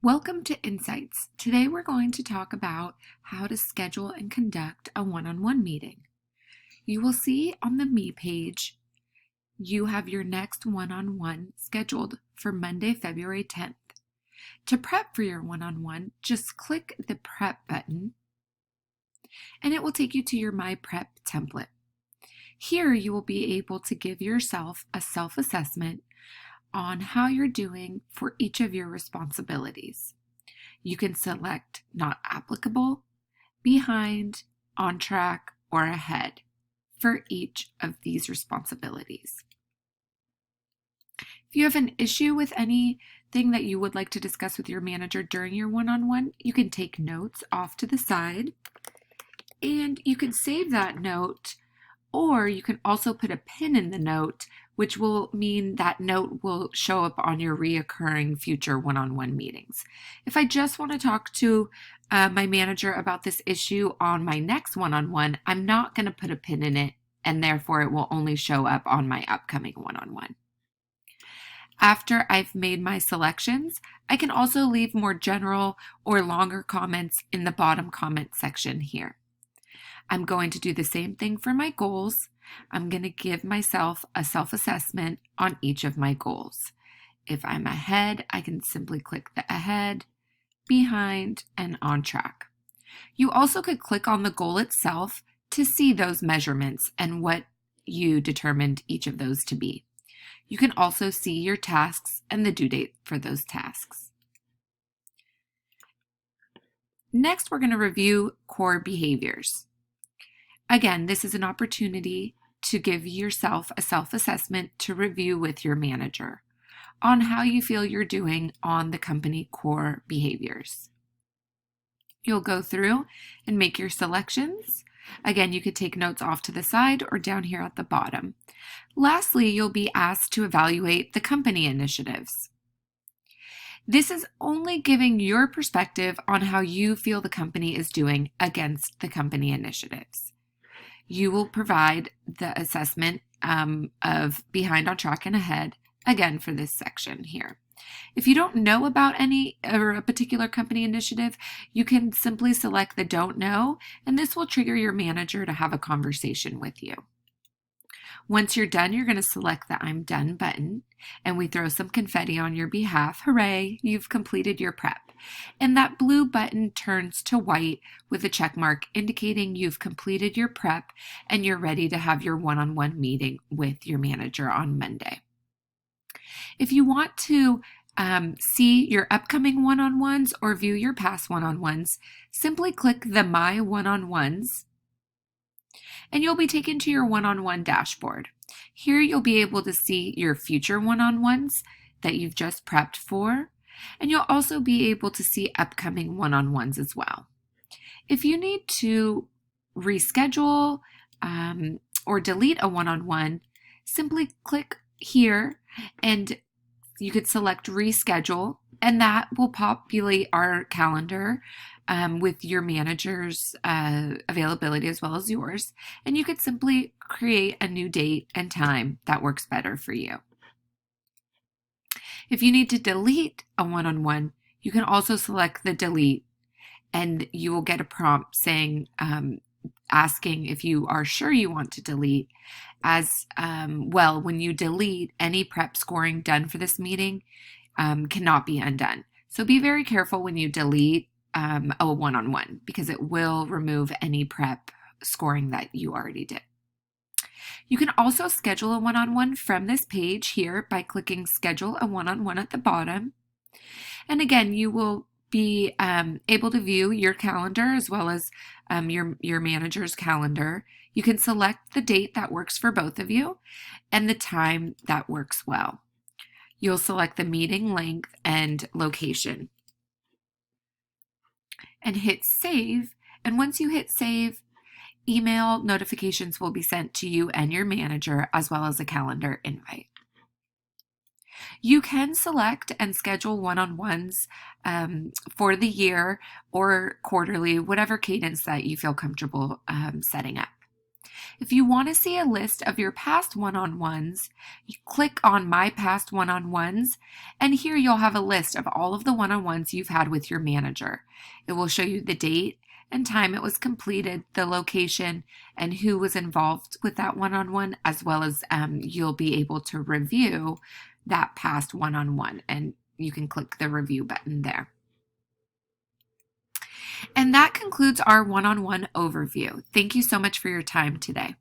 Welcome to Insights. Today we're going to talk about how to schedule and conduct a one-on-one meeting. You will see on the Me page, you have your next one-on-one scheduled for Monday, February 10th. To prep for your one-on-one, just click the Prep button and it will take you to your My Prep template. Here you will be able to give yourself a self-assessment on how you're doing for each of your responsibilities. You can select not applicable, behind, on track, or ahead for each of these responsibilities. If you have an issue with anything that you would like to discuss with your manager during your one-on-one, you can take notes off to the side and you can save that note, or you can also put a pin in the note, which will mean that note will show up on your reoccurring future one-on-one meetings. If I just want to talk to my manager about this issue on my next one-on-one, I'm not going to put a pin in it, and therefore it will only show up on my upcoming one-on-one. After I've made my selections, I can also leave more general or longer comments in the bottom comment section here. I'm going to do the same thing for my goals. I'm going to give myself a self-assessment on each of my goals. If I'm ahead, I can simply click the ahead, behind, and on track. You also could click on the goal itself to see those measurements and what you determined each of those to be. You can also see your tasks and the due date for those tasks. Next, we're going to review core behaviors. Again, this is an opportunity to give yourself a self-assessment to review with your manager on how you feel you're doing on the company core behaviors. You'll go through and make your selections. Again, you could take notes off to the side or down here at the bottom. Lastly, you'll be asked to evaluate the company initiatives. This is only giving your perspective on how you feel the company is doing against the company initiatives. You will provide the assessment of behind, on track, and ahead, again for this section here. If you don't know about any or a particular company initiative, you can simply select the don't know, and this will trigger your manager to have a conversation with you. Once you're done, you're going to select the I'm done button, and we throw some confetti on your behalf. Hooray, you've completed your prep. And that blue button turns to white with a check mark indicating you've completed your prep and you're ready to have your one-on-one meeting with your manager on Monday. If you want to see your upcoming one-on-ones or view your past one-on-ones, simply click the My One-on-Ones and you'll be taken to your one-on-one dashboard. Here you'll be able to see your future one-on-ones that you've just prepped for, and you'll also be able to see upcoming one-on-ones as well. If you need to reschedule or delete a one-on-one, simply click here and you could select reschedule, and that will populate our calendar with your manager's availability as well as yours. And you could simply create a new date and time that works better for you. If you need to delete a one-on-one, you can also select the delete, and you will get a prompt saying, asking if you are sure you want to delete. As well, when you delete, any prep scoring done for this meeting cannot be undone. So be very careful when you delete a one-on-one, because it will remove any prep scoring that you already did. You can also schedule a one-on-one from this page here by clicking Schedule a One-on-One at the bottom. And again, you will be able to view your calendar as well as your manager's calendar. You can select the date that works for both of you and the time that works well. You'll select the meeting length and location and hit Save. And once you hit Save, email notifications will be sent to you and your manager, as well as a calendar invite. You can select and schedule one-on-ones for the year or quarterly, whatever cadence that you feel comfortable setting up. If you want to see a list of your past one-on-ones, you click on My Past One-on-Ones, and here you'll have a list of all of the one-on-ones you've had with your manager. It will show you the date and time it was completed, the location, and who was involved with that one-on-one, as well as you'll be able to review that past one-on-one, and you can click the review button there. And that concludes our one-on-one overview. Thank you so much for your time today.